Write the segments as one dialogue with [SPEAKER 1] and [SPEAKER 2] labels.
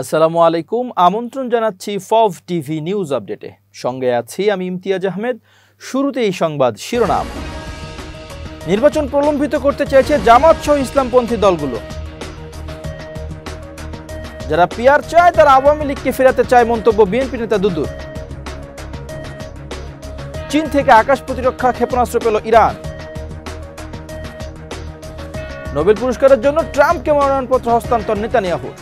[SPEAKER 1] আসসালামু আলাইকুম, আমন্ত্রণ জানাচ্ছি ফভ টিভি নিউজ আপডেটে। সঙ্গে আছি আমি ইমতিয়াজ আহমেদ। শুরুতে এই সংবাদ শিরোনাম। নির্বাচন প্রলম্বিত করতে চাইছে জামাত সহ ইসলামপন্থী দলগুলো। যারা পিআর চায় তারা আওয়ামী লীগকে ফেরাতে চায় মন্তব্য বিএনপি নেতা দুদুর। চীন থেকে আকাশ প্রতিরক্ষা ক্ষেপণাস্ত্র পেল ইরান। নোবেল পুরস্কারের জন্য ট্রাম্পকে মনোনয়নপত্র হস্তান্তর নেতানিয়াহুর।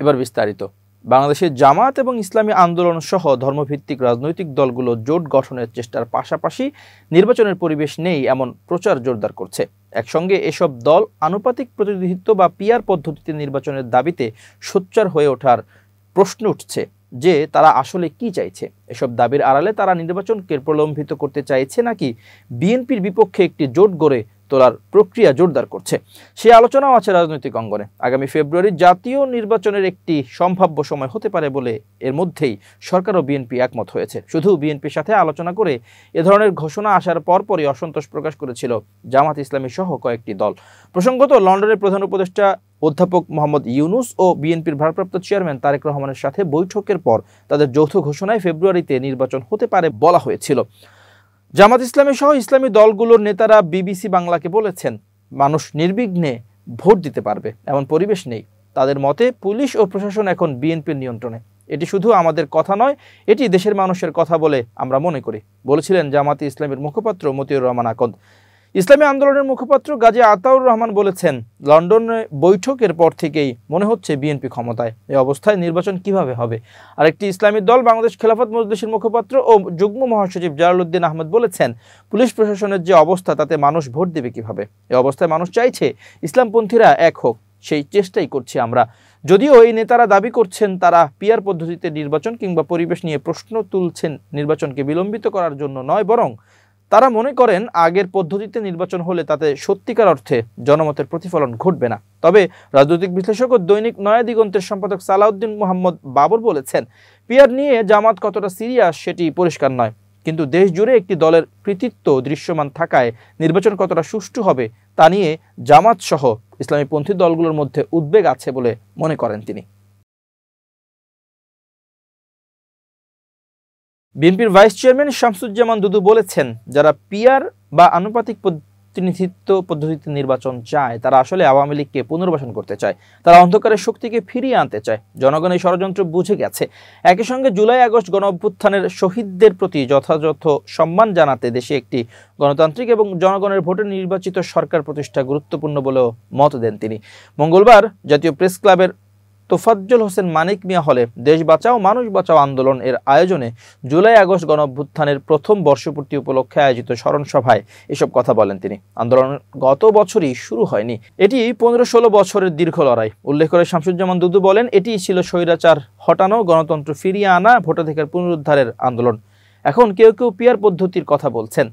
[SPEAKER 1] এবার বিস্তারিত। বাংলাদেশের জামাত এবং ইসলামী আন্দোলন সহ ধর্মভিত্তিক রাজনৈতিক দলগুলো জোট গঠনের চেষ্টার পাশাপাশি নির্বাচনের পরিবেশ নেই এমন প্রচার জোরদার করছে। একসঙ্গে এসব দল আনুপাতিক প্রতিনিধিত্ব বা পিআর পদ্ধতিতে নির্বাচনের দাবিতে সোচ্চার হয়ে ওঠার প্রশ্ন উঠছে যে তারা আসলে কি চাইছে। এসব দাবির আড়ালে তারা নির্বাচনকে প্রলম্বিত করতে চাইছে নাকি বিএনপির বিপক্ষে একটি জোট গড়ে তোলার প্রক্রিয়া জোরদার করছে, সে আলোচনাও আছে রাজনৈতিক অঙ্গনে। আগামী ফেব্রুয়ারি জাতীয় নির্বাচনের একটি সম্ভাব্য সময় হতে পারে বলে এর মধ্যেই সরকার ও বিএনপি একমত হয়েছে। শুধু বিএনপির সাথে আলোচনা করে এ ধরনের ঘোষণা আসার পরপরই অসন্তোষ প্রকাশ করেছিল জামাত ইসলামী সহ কয়েকটি দল। প্রসঙ্গত, লন্ডনের প্রধান উপদেষ্টা অধ্যাপক মোহাম্মদ ইউনুস ও বিএনপির ভারপ্রাপ্ত চেয়ারম্যান তারেক রহমানের সাথে বৈঠকের পর তাদের যৌথ ঘোষণায় ফেব্রুয়ারিতে নির্বাচন হতে পারে বলা হয়েছিল। জামাত ইসলামী সহ ইসলামী দলগুলোর নেতারা বিবিসি বাংলাকে বলেছেন, মানুষ নির্বিঘ্নে ভোট দিতে পারবে এমন পরিবেশ নেই। তাদের মতে পুলিশ ও প্রশাসন এখন বিএনপির নিয়ন্ত্রণে। এটি শুধু আমাদের কথা নয়, এটি দেশের মানুষের কথা বলে আমরা মনে করি, বলেছিলেন জামাতে ইসলামীর মুখপাত্র মতিউর রহমান আকন্দ। ইসলামী আন্দোলনের মুখপাত্র গাজী আতাউর রহমান বলেছেন, লন্ডনে বৈঠকের পর থেকেই মনে হচ্ছে বিএনপি ক্ষমতায়। এই অবস্থায় নির্বাচন কিভাবে হবে? আরেকটি ইসলামী দল বাংলাদেশ খেলাফত মজলিসের মুখপাত্র ও যুগ্ম মহাসচিব জালালউদ্দিন আহমেদ বলেছেন, পুলিশ প্রশাসনের যে অবস্থা তাতে মানুষ ভোট দেবে কিভাবে? এই অবস্থায় মানুষ চাইছে ইসলামপন্থীরা এক হোক, সেই চেষ্টাই করছি আমরা। যদিও এই নেতারা দাবি করছেন তারা পিআর পদ্ধতিতে নির্বাচন কিংবা পরিবেশ নিয়ে প্রশ্ন তুলছেন নির্বাচনকে বিলম্বিত করার জন্য নয়, বরং তারা মনে করেন আগের পদ্ধতিতে নির্বাচন হলে তাতে সত্যিকার অর্থে জনমতের প্রতিফলন ঘটবে না। তবে রাজনৈতিক বিশ্লেষক ও দৈনিক নয়া দিগন্তের সম্পাদক সালাউদ্দিন মোহাম্মদ বাবর বলেছেন, পিআর নিয়ে জামাত কতটা সিরিয়াস সেটি পরিষ্কার নয়, কিন্তু দেশ জুড়ে একটি দলের কৃতিত্ব দৃশ্যমান থাকায় নির্বাচন কতটা সুষ্ঠু হবে তা নিয়ে জামাত সহ ইসলামীপন্থী দলগুলোর মধ্যে উদ্বেগ আছে বলে মনে করেন তিনি। বিএনপির ভাইস চেয়ারম্যান শামসুজ্জামান দুদু বলেছেন, যারা পিআর বা আনুপাতিক প্রতিনিধিত্ব পদ্ধতিতে নির্বাচন চায় তারা আসলে আওয়ামী লীগকে পুনর্বাসন করতে চায়। তারা অন্ধকারের শক্তিকে ফিরিয়ে আনতে চায়। জনগণ এই ষড়যন্ত্র বুঝে গেছে। একই সঙ্গে জুলাই আগস্ট গণ অভ্যুত্থানের শহীদদের প্রতি যথাযথ সম্মান জানাতে দেশে একটি গণতান্ত্রিক এবং জনগণের ভোটে নির্বাচিত সরকার প্রতিষ্ঠা গুরুত্বপূর্ণ বলেও মত দেন তিনি। মঙ্গলবার জাতীয় প্রেস ক্লাবের তোফাজ্জল হোসেন মানিক মিয়া হলে দেশ বাঁচাও মানুষ বাঁচাও আন্দোলন এর আয়োজনে জুলাই আগস্ট গণ অভ্যুত্থানের প্রথম বর্ষপূর্তি উপলক্ষে আয়োজিত স্মরণ সভায় এসব কথা বলেন তিনি। আন্দোলন গত বছরই শুরু হয়নি, এটি 15-16 বছরের দীর্ঘ লড়াই উল্লেখ করে শামসুজ্জামান দুদু বলেন, এটি ছিল স্বৈরাচার হটানো, গণতন্ত্র ফিরিয়ে আনা, ভোটাধিকার পুনরুদ্ধারের আন্দোলন। এখন কেউ কেউ পিআর পদ্ধতির কথা বলছেন,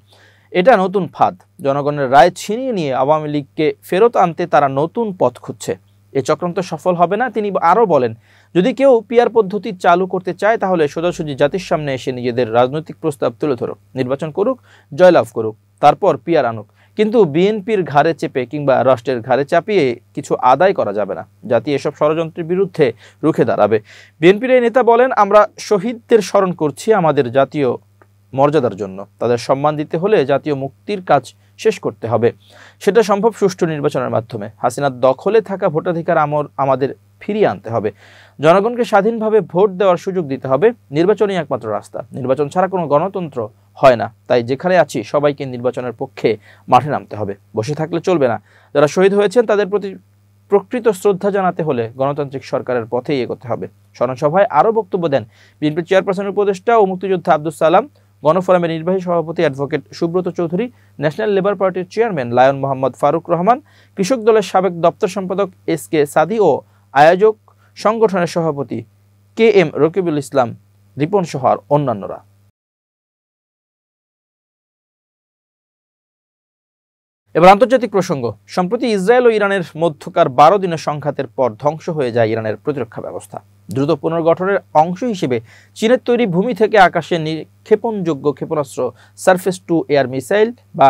[SPEAKER 1] এটা নতুন ফাঁদ। জনগণের রায় ছিনিয়ে নিয়ে আওয়ামী লীগকে ফেরত আনতে তারা নতুন পথ খুঁজছে। এ চক্রান্ত সফল হবে না। তিনি আরও বলেন, যদি কেউ পিআর পদ্ধতি চালু করতে চায় তাহলে সোজাসুজি জাতির সামনে এসে নিজেদের রাজনৈতিক প্রস্তাব তুলে ধরুক, নির্বাচন করুক, জয়লাভ করুক, তারপর পিআর আনুক। কিন্তু বিএনপির ঘাড়ে চেপে কিংবা রাষ্ট্রের ঘাড়ে চাপিয়ে কিছু আদায় করা যাবে না। জাতি এসব ষড়যন্ত্রের বিরুদ্ধে রুখে দাঁড়াবে। বিএনপির এই নেতা বলেন, আমরা শহীদদের স্মরণ করছি আমাদের জাতীয় মর্যাদার জন্য। তাদের সম্মান দিতে হলে জাতীয় মুক্তির কাজ শেষ করতে হবে। সেটা সম্ভব সুষ্ঠু নির্বাচনের মাধ্যমে। হাসিনার দখলে থাকা ভোটাধিকার আমাদের ফিরিয়ে আনতে হবে। জনগণকে স্বাধীনভাবে ভোট দেওয়ার সুযোগ দিতে হবে। নির্বাচনই একমাত্র রাস্তা। নির্বাচন ছাড়া কোনো গণতন্ত্র হয় না। তাই যেখানে আছি সবাইকে নির্বাচনের পক্ষে মাঠে নামতে হবে, বসে থাকলে চলবে না। যারা শহীদ হয়েছেন তাদের প্রতি প্রকৃত শ্রদ্ধা জানাতে হলে গণতান্ত্রিক সরকারের পথেই এগোতে হবে। স্মরণসভায় আরও বক্তব্য দেন বিএনপির চেয়ারপারসনের উপদেষ্টা ও মুক্তিযোদ্ধা আব্দুস সালাম, গণফোরামের নির্বাহী সভাপতি advocate Subrata Chowdhury, national labour পার্টির চেয়ারম্যান লায়ন মোহাম্মদ ফারুক রহমান, কৃষক দলের সাবেক দপ্তর সম্পাদক SK সাদি ও আয়োজক সংগঠনের সভাপতি KM রকিবুল ইসলাম রিপন সহ অন্যান্যরা। এবার আন্তর্জাতিক প্রসঙ্গ। সম্প্রতি ইসরায়েল ও ইরানের মধ্যকার 12 দিনের সংঘাতের পর ধ্বংস হয়ে যায় ইরানের প্রতিরক্ষা ব্যবস্থা। দ্রুত পুনর্গঠনের অংশ হিসেবে চীনের তৈরি ভূমি থেকে আকাশে নিক্ষেপণযোগ্য ক্ষেপণাস্ত্র সারফেস টু এয়ার মিসাইল বা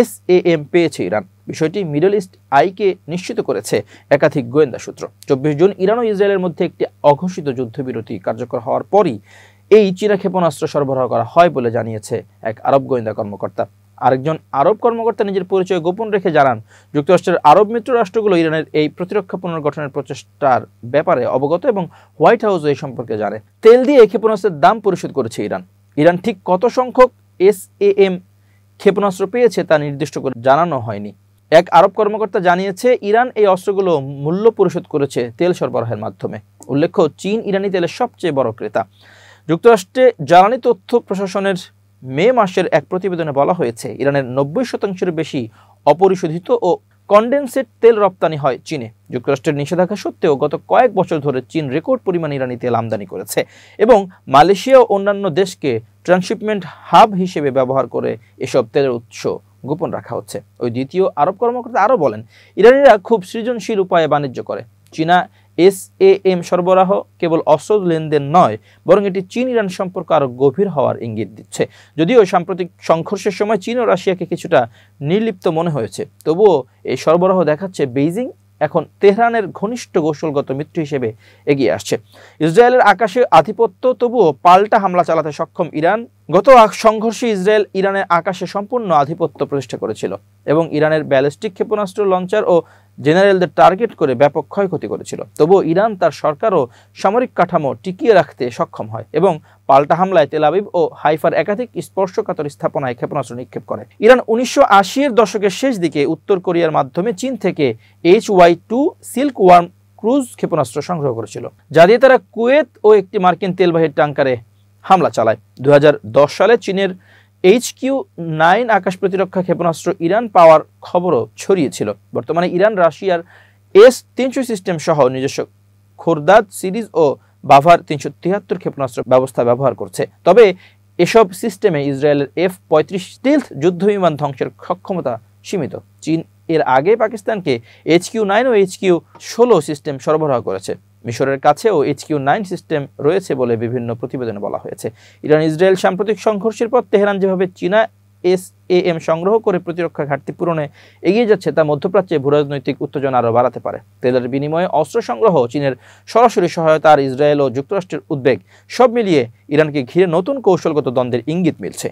[SPEAKER 1] SAM পেয়েছে ইরান। বিষয়টি মিডল ইস্ট আইকে নিশ্চিত করেছে একাধিক গোয়েন্দা সূত্র। 24 জুন ইরান ও ইসরায়েলের মধ্যে একটি অঘোষিত যুদ্ধবিরতি কার্যকর হওয়ার পরই এই চীনা ক্ষেপণাস্ত্র সরবরাহ করা হয় বলে জানিয়েছে এক আরব গোয়েন্দা কর্মকর্তা। আরেকজন আরব কর্মকর্তা নিজের পরিচয় গোপন রেখে জানান, যুক্তরাষ্ট্রের আরব মিত্র রাষ্ট্রগুলো ইরানের এই প্রতিরক্ষা পুনর্গঠনের প্রচেষ্টার ব্যাপারে অবগত এবং হোয়াইট হাউসও এই সম্পর্কে জানে। তেল দিয়ে এই ক্ষেপণাস্ত্রের দাম পরিশোধ করেছে ইরান। ইরান ঠিক কত সংখ্যক SAM ক্ষেপণাস্ত্র পেয়েছে তা নির্দিষ্ট করে জানানো হয়নি। এক আরব কর্মকর্তা জানিয়েছে, ইরান এই অস্ত্রগুলো মূল্য পরিশোধ করেছে তেল সরবরাহের মাধ্যমে। উল্লেখ্য, চীন ইরানি তেলের সবচেয়ে বড় ক্রেতা। যুক্তরাষ্ট্রে জ্বালানি তথ্য প্রশাসনের মে মাসের এক প্রতিবেদনে বলা হয়েছে, ইরানের 90% বেশি অপরিশোধিত ও কনডেনসেট তেল রপ্তানি হয় চীনে। যুক্তরাষ্ট্রের নিষেধাজ্ঞা সত্ত্বেও গত কয়েক বছর ধরে চীন রেকর্ড পরিমাণে ইরানি তেল আমদানি করেছে এবং মালয়েশিয়া ও অন্যান্য দেশকে ট্রান্সশিপমেন্ট হাব হিসেবে ব্যবহার করে এসব তেলের উৎস গোপন রাখা হচ্ছে। ওই দ্বিতীয় আরব কর্মকর্তা আরও বলেন, ইরানিরা খুব সৃজনশীল উপায়ে বাণিজ্য করে। চীনা SAM সরবরাহ কেবল অস্ত্র লেনদেন নয়, বরং এটি চীন ইরান সম্পর্ক আরও গভীর হওয়ার ইঙ্গিত দিচ্ছে। যদিও সাম্প্রতিক সংঘর্ষের সময় চীন ও রাশিয়াকে কিছুটা নির্লিপ্ত মনে হয়েছে, তবুও এই সরবরাহ দেখাচ্ছে বেইজিং এখন তেহরানের ঘনিষ্ঠ কৌশলগত মিত্র হিসেবে এগিয়ে আসছে। ইসরায়েলের আকাশে আধিপত্য, তবুও পাল্টা হামলা চালাতে সক্ষম ইরান। গত সংঘর্ষে ইসরায়েল ইরানের আকাশে সম্পূর্ণ আধিপত্য প্রতিষ্ঠা করেছিল এবং ইরানের ব্যালিস্টিক ক্ষেপণাস্ত্র লঞ্চার ও জেনারেলদের টার্গেট করে ব্যাপক ক্ষয়ক্ষতি করেছিল। তবুও ইরান তার সরকার ও সামরিক কাঠামো টিকিয়ে রাখতে সক্ষম হয় এবং পাল্টা হামলায় তেল আবিব ও হাইফার একাধিক স্পর্শকাতর স্থাপনায় ক্ষেপণাস্ত্র নিক্ষেপ করে। ইরান 1980-এর দশকের শেষ দিকে উত্তর কোরিয়ার মাধ্যমে চীন থেকে HY-2 সিল্ক ওয়ার্ম ক্রুজ ক্ষেপণাস্ত্র সংগ্রহ করেছিল, যা দিয়ে তারা কুয়েত ও একটি মার্কিন তেলবাহী ট্যাঙ্কারে হামলা চালায়। 2010 সালে চীনের HQ-9 আকাশ প্রতিরক্ষা ক্ষেপণাস্ত্র ইরান পাওয়ার খবরও ছড়িয়েছিল। বর্তমানে ইরান রাশিয়ার S-300 সিস্টেম সহ নিজস্ব খোরদাদ সিরিজ ও বাভার 373 ক্ষেপণাস্ত্র ব্যবস্থা ব্যবহার করছে। তবে এসব সিস্টেমে ইসরায়েলের F-35 স্টিলথ যুদ্ধবিমান ধ্বংসের সক্ষমতা সীমিত। চীন এর আগে পাকিস্তানকে HQ-9 ও HQ-16 সিস্টেম সরবরাহ করেছে। মিশরের কাছেও HQ-9 সিস্টেম রয়েছে বলে বিভিন্ন প্রতিবেদনে বলা হয়েছে। ইরান ইসরায়েল সাম্প্রতিক সংঘর্ষের পর তেহরান যেভাবে চীনা SAM সংগ্রহ করে প্রতিরক্ষা ঘাটতি পূরণে এগিয়ে যাচ্ছে, তা মধ্যপ্রাচ্যে ভূরাজনৈতিক উত্তেজনা আরও বাড়াতে পারে। তেলের বিনিময়ে অস্ত্র সংগ্রহ, চীনের সরাসরি সহায়তা আর ইসরায়েল ও যুক্তরাষ্ট্রের উদ্বেগ, সব মিলিয়ে ইরানকে ঘিরে নতুন কৌশলগত দ্বন্দ্বের ইঙ্গিত মিলছে।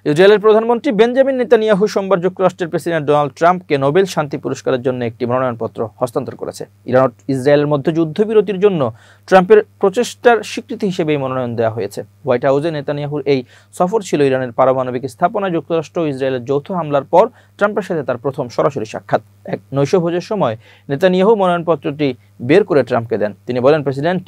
[SPEAKER 1] ইসরায়েলের প্রধানমন্ত্রী বেঞ্জামিন নেতানিয়াহু সোমবার যুক্তরাষ্ট্রের প্রেসিডেন্ট ডোনাল্ড ট্রাম্পকে নোবেল শান্তি পুরস্কারের জন্য একটি মনোনয়নপত্র হস্তান্তর করেছে। ইরান ও ইসরায়েলের মধ্যে যুদ্ধবিরতির জন্য ট্রাম্পের প্রচেষ্টার স্বীকৃতি হিসেবে এই মনোনয়ন দেওয়া হয়েছে। হোয়াইট হাউসে নেতানিয়াহুর এই সফর ছিল ইরানের পারমাণবিক স্থাপনায় যুক্তরাষ্ট্র ও ইসরায়েলের যৌথ হামলার পর ট্রাম্পের সাথে তার প্রথম সরাসরি সাক্ষাৎ। এক নৈশভোজের সময় নেতানিয়াহু মনোনয়নপত্রটি বের করে ট্রাম্পকে দেন। তিনি বলেন, প্রেসিডেন্ট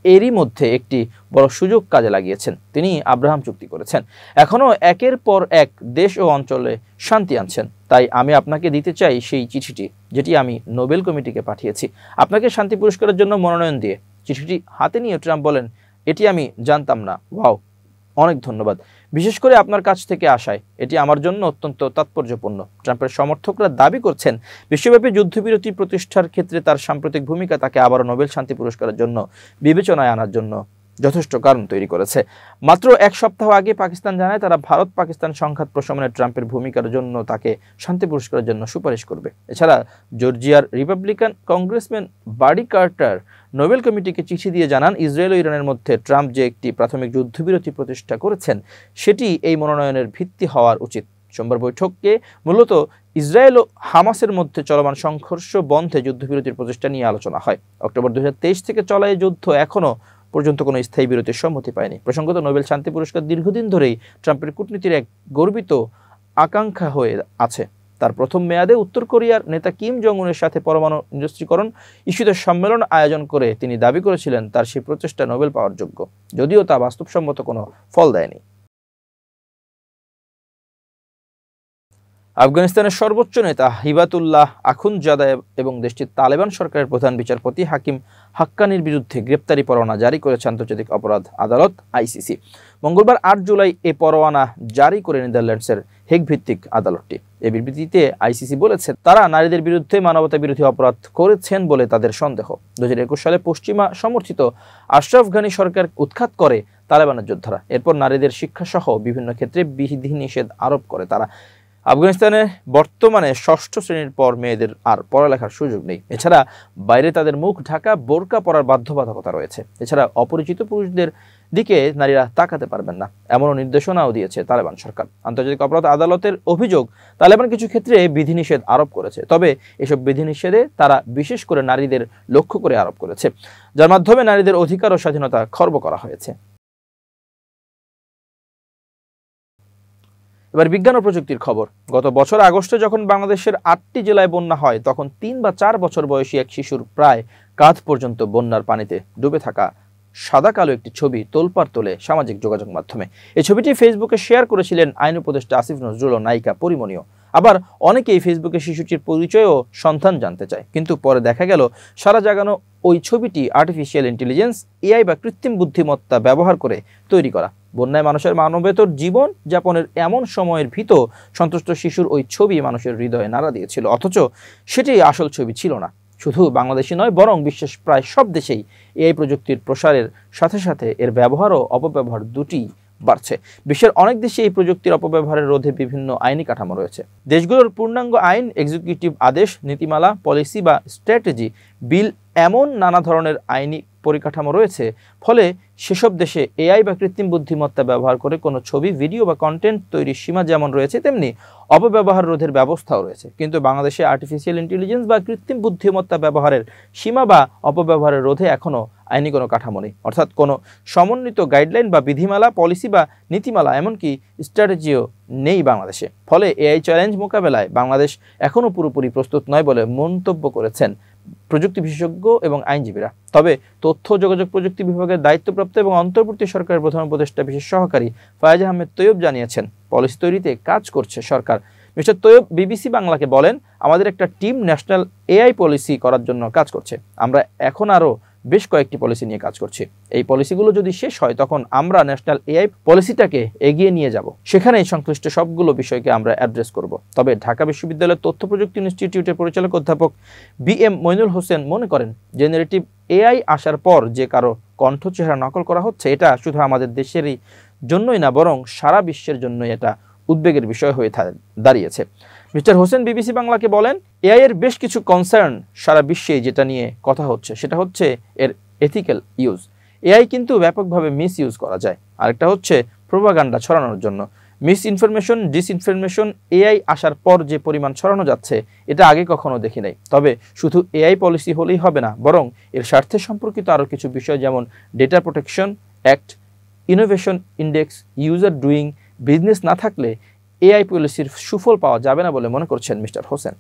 [SPEAKER 1] এরই মধ্যে একটি বড় সুযোগ কাজে লাগিয়েছেন। তিনি আব্রাহাম চুক্তি করেছেন, এখনও একের পর এক দেশ ও অঞ্চলে শান্তি আনছেন। তাই আমি আপনাকে দিতে চাই সেই চিঠিটি, যেটি আমি নোবেল কমিটিকে পাঠিয়েছি আপনাকে শান্তি পুরস্কারের জন্য মনোনয়ন দিয়ে। চিঠিটি হাতে নিয়ে ট্রাম্প বলেন, এটি আমি জানতাম না। ওয়াও, অনেক ধন্যবাদ, বিশেষ করে আপনার কাছ থেকে আসায়। এটি আমার জন্য অত্যন্ত তাৎপর্যপূর্ণ। ট্রাম্পের সমর্থকরা দাবি করছেন, বিশ্বব্যাপী যুদ্ধবিরতি প্রতিষ্ঠার ক্ষেত্রে তার সাম্প্রতিক ভূমিকা তাকে আবারও নোবেল শান্তি পুরস্কারের জন্য বিবেচনায় আনার জন্য যথেষ্ট কারণ তৈরি করেছে। মাত্র এক সপ্তাহ আগে পাকিস্তান জানায় তারা ভারত পাকিস্তান সংঘাত প্রশমনে ট্রাম্পের ভূমিকার জন্য তাকে শান্তি পুরস্কারের জন্য সুপারিশ করবে। এছাড়া জর্জিয়ার রিপাবলিকান কংগ্রেসম্যান বাডি কার্টার নোবেল কমিটিকে চিঠি দিয়ে জানান, ইসরায়েল ও ইরানের মধ্যে ট্রাম্প যে একটি প্রাথমিক যুদ্ধবিরতি প্রতিষ্ঠা করেছেন, সেটি এই মনোনয়নের ভিত্তি হওয়ার উচিত। সোমবার বৈঠকে মূলত ইসরায়েল ও হামাসের মধ্যে চলমান সংঘর্ষ বন্ধে যুদ্ধবিরতির প্রচেষ্টা নিয়ে আলোচনা হয়। অক্টোবর 2023 থেকে চলা এই যুদ্ধ এখনও পর্যন্ত কোনো স্থায়ী বিরতির সম্মতি পায়নি। প্রসঙ্গত, নোবেল শান্তি পুরস্কার দীর্ঘদিন ধরেই ট্রাম্পের কূটনীতির এক গর্বিত আকাঙ্ক্ষা হয়ে আছে। তার প্রথম মেয়াদে উত্তর কোরিয়ার নেতা কিম জং উনের সাথে পরমাণু নিরস্ত্রীকরণ ইস্যুতে সম্মেলন আয়োজন করে তিনি দাবি করেছিলেন তার সেই প্রচেষ্টা নোবেল পাওয়ার যোগ্য, যদিও তা বাস্তবসম্মত কোনো ফল দেয়নি। আফগানিস্তানের সর্বোচ্চ নেতা হিবাতুল্লাহ আখুনজাদা এবং দেশটির তালেবান সরকারের প্রধান বিচারপতি হাকিম হাক্কানির বিরুদ্ধে গ্রেপ্তারি পরোয়ানা জারি করেছে আন্তর্জাতিক অপরাধ আদালত ICC। মঙ্গলবার 8 জুলাই এ পরোয়ানা জারি করে নেদারল্যান্ডসের হেগ ভিত্তিক আদালতটি। এই বিবৃতিতে ICC বলেছে, তারা নারীদের বিরুদ্ধে মানবতা বিরোধী অপরাধ করেছেন বলে তাদের সন্দেহ। 2021 সালে পশ্চিমা সমর্থিত আশরাফ গানি সরকার উৎখাত করে তালেবানের যোদ্ধারা। এরপর নারীদের শিক্ষাসহ বিভিন্ন ক্ষেত্রে বিধিনিষেধ আরোপ করে তারা। আফগানিস্তানে বর্তমানে ৬ষ্ঠ শ্রেণীর পর মেয়েদের আর পড়ালেখার সুযোগ নেই। এছাড়া বাইরে তাদের মুখ ঢাকা, বোরকা পরার বাধ্যবাধকতা রয়েছে। এছাড়া অপরিচিত পুরুষদের দিকে নারীরা তাকাতে পারবেন না, এমনও নির্দেশনাও দিয়েছে তালেবান সরকার। আন্তর্জাতিক অপরাধ আদালতের অভিযোগ, তালেবান কিছু ক্ষেত্রে বিধিনিষেধ আরোপ করেছে, তবে এসব বিধিনিষেধে তারা বিশেষ করে নারীদের লক্ষ্য করে আরোপ করেছে, যার মাধ্যমে নারীদের অধিকার ও স্বাধীনতা খর্ব করা হয়েছে। এবার বিজ্ঞান ও প্রযুক্তির খবর। গত বছর আগস্টে যখন বাংলাদেশের ৮টি জেলায় বন্যা হয়, তখন ৩ বা ৪ বছর বয়সী এক শিশুর প্রায় কাঁধ পর্যন্ত বন্যার পানিতে ডুবে থাকা সাদা কালো একটি ছবি তোলপাড় তোলে সামাজিক যোগাযোগ মাধ্যমে। এই ছবিটি ফেসবুকে শেয়ার করেছিলেন আইন উপদেষ্টা আসিফ নজরুল ও নায়িকা পরিমণিও। আবার অনেকেই ফেসবুকে শিশুটির পরিচয় ও সন্ধান জানতে চায়, কিন্তু পরে দেখা গেল সারা জাগানো ওই ছবিটি আর্টিফিশিয়াল ইন্টেলিজেন্স, এআই বা কৃত্রিম বুদ্ধিমত্তা ব্যবহার করে তৈরি করা। বন্যায় মানুষের মানবেতর জীবন যাপনের এমন সময়ের ভিতর সন্তুষ্ট শিশুর ওই ছবি মানুষের হৃদয়ে নাড়া দিয়েছিল, অথচ সেটি আসল ছবি ছিল না। শুধু বাংলাদেশে নয়, বরং বিশ্বের প্রায় সব দেশেই এআই প্রযুক্তির প্রসারের সাথে সাথে এর ব্যবহার ও অপব্যবহার দুটি বাড়ছে। বিশ্বের অনেক দেশে এই প্রযুক্তির অপব্যবহারের রোধে বিভিন্ন আইনি কাঠামো রয়েছে। দেশগুলোর পূর্ণাঙ্গ আইন, এক্সিকিউটিভ আদেশ, নীতিমালা, পলিসি বা স্ট্র্যাটেজি, বিল, এমন নানা ধরনের আইনি পরিকাঠামো রয়েছে, ফলে সেসব দেশে এআই বা কৃত্রিম বুদ্ধিমত্তা ব্যবহার করে কোনো ছবি, ভিডিও বা কন্টেন্ট তৈরির সীমা যেমন রয়েছে, তেমনি অপব্যবহার রোধের ব্যবস্থাও রয়েছে। কিন্তু বাংলাদেশে আর্টিফিশিয়াল ইন্টেলিজেন্স বা কৃত্রিম বুদ্ধিমত্তা ব্যবহারের সীমা বা অপব্যবহারের রোধে এখনও আইনি কোনো কাঠামো নেই, অর্থাৎ কোনো সমন্বিত গাইডলাইন বা বিধিমালা, পলিসি বা নীতিমালা, এমনকি স্ট্র্যাটেজিও নেই বাংলাদেশে। ফলে এআই চ্যালেঞ্জ মোকাবেলায় বাংলাদেশ এখনও পুরোপুরি প্রস্তুত নয় বলে মন্তব্য করেছেন প্রযুক্তি বিশেষজ্ঞ এবং আইনজীবীরা। তবে তথ্য যোগাযোগ প্রযুক্তি বিভাগের দায়িত্বপ্রাপ্ত এবং অন্তর্বর্তী সরকারের প্রধান উপদেষ্টা বিশেষ সহকারী ফায়েজ আহমেদ তৈয়ব জানিয়েছেন, পলিসি তৈরিতে কাজ করছে সরকার। মিস্টার তৈয়ব বিবিসি বাংলাকে বলেন, আমাদের একটা টিম ন্যাশনাল এআই পলিসি করার জন্য কাজ করছে। আমরা এখন আরও বেশ কয়েকটি পলিসি নিয়ে কাজ করছি। এই পলিসিগুলো যদি শেষ হয়, তখন আমরা ন্যাশনাল এআই পলিসিটাকে এগিয়ে নিয়ে যাব। সেখানেই সংশ্লিষ্ট সবগুলো বিষয়কে আমরা অ্যাড্রেস করব। তবে ঢাকা বিশ্ববিদ্যালয়ের তথ্য প্রযুক্তি ইনস্টিটিউটের পরিচালক অধ্যাপক BM মইনুল হোসেন মনে করেন, জেনারেটিভ এআই আসার পর যে কারো কণ্ঠ, চেহারা নকল করা হচ্ছে, এটা শুধু আমাদের দেশেরই জন্যই না, বরং সারা বিশ্বের জন্যই এটা উদ্বেগের বিষয় হয়ে দাঁড়িয়েছে। মিস্টার হোসেন বিবিসি বাংলাকে বলেন, এআই এর বেশ কিছু কনসার্ন সারা বিশ্বে যেটা নিয়ে কথা হচ্ছে, সেটা হচ্ছে এর এথিক্যাল ইউজ। এআই কিন্তু ব্যাপকভাবে মিস ইউজ করা যায়। আরেকটা হচ্ছে প্রোপাগান্ডা ছড়ানোর জন্য। মিস ইনফরমেশন, ডিসইনফরমেশন এআই আসার পর যে পরিমাণ ছড়ানো যাচ্ছে, এটা আগে কখনো দেখি নাই। তবে শুধু এআই পলিসি হলেই হবে না, বরং এর স্বার্থে সম্পর্কিত আরও কিছু বিষয়, যেমন data protection act, innovation index, user doing business না থাকলে এআই পলিসির সুফল পাওয়া যাবে না বলে মনে করছেন মিস্টার হোসেন।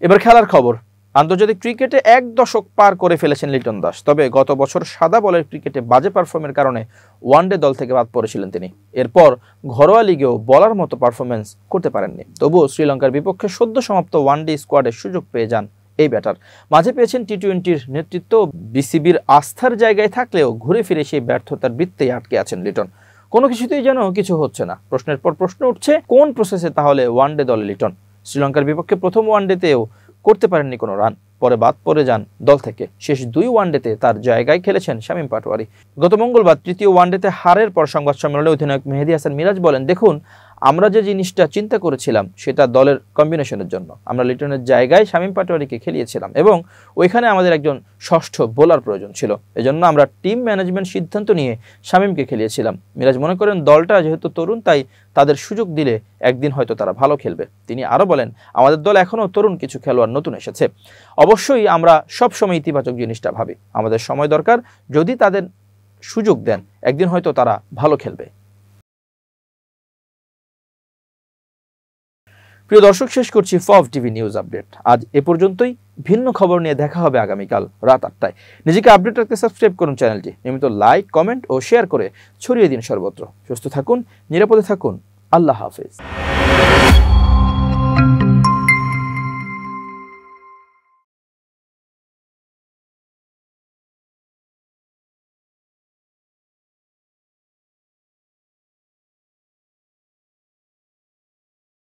[SPEAKER 1] এবার খেলার খবর। আন্তর্জাতিক ক্রিকেটে 1 দশক পার করে ফেলেছেন লিটন দাস। তবে গত বছর সাদা বলের ক্রিকেটে বাজে পারফর্মের কারণে ওয়ানডে দল থেকে বাদ পড়েছিলেন তিনি। এরপর ঘরোয়া লিগেও বলার মতো পারফরমেন্স করতে পারেননি। তবুও শ্রীলঙ্কার বিপক্ষে সদ্য সমাপ্ত ওয়ানডে স্কোয়াডের সুযোগ পেয়ে যান এই ব্যাটার। মাঝে পেয়েছেন টি-20-র নেতৃত্ব, বিসিবির আস্থার জায়গায় থাকলেও ঘুরে ফিরে সেই ব্যর্থতার বৃত্তেই আটকে আছেন লিটন। কোনো কিছুতেই যেন কিছু হচ্ছে না। প্রশ্নের পর প্রশ্ন উঠছে, কোন প্রসেসে তাহলে ওয়ানডে দলে লিটন? শ্রীলঙ্কার বিপক্ষে প্রথম ওয়ানডেতেও করতে পারেননি কোনো রান, পরে বাদ পড়ে যান দল থেকে। শেষ 2 ওয়ানডেতে তার জায়গায় খেলেছেন শামীম পাটোয়ারি। গত মঙ্গলবার তৃতীয় ওয়ানডেতে হারের পর সংবাদ সম্মেলনে অধিনায়ক মেহেদী হাসান মিরাজ বলেন, দেখুন, আমরা যে জিনিসটা চিন্তা করেছিলাম সেটা দলের কম্বিনেশনের জন্য। আমরা লিটনের জায়গায় শামীম পাটোয়ারিকে খেলিয়েছিলাম এবং ওইখানে আমাদের একজন ষষ্ঠ বোলার প্রয়োজন ছিল। এজন্য আমরা টিম ম্যানেজমেন্ট সিদ্ধান্ত নিয়ে শামীমকে খেলিয়েছিলাম। মিরাজ মনে করেন, দলটা যেহেতু তরুণ, তাই তাদের সুযোগ দিলে একদিন হয়তো তারা ভালো খেলবে। তিনি আরও বলেন, আমাদের দল এখনও তরুণ কিছু খেলোয়াড় নতুন এসেছে। অবশ্যই আমরা সবসময় ইতিবাচক জিনিসটা ভাবি। আমাদের সময় দরকার, যদি তাদের সুযোগ দেন একদিন হয়তো তারা ভালো খেলবে। প্রিয় দর্শক, শেষ করছি ফফ টিভি নিউজ আপডেট। আজ এ পর্যন্তই। ভিন্ন খবর নিয়ে দেখা হবে আগামীকাল রাত 8টায়। নিজেকে আপডেট রাখতে সাবস্ক্রাইব করুন চ্যানেলটি। নিয়মিত লাইক, কমেন্ট ও শেয়ার করে ছড়িয়ে দিন সর্বত্র। সুস্থ থাকুন, নিরাপদে থাকুন। আল্লাহ হাফেজ।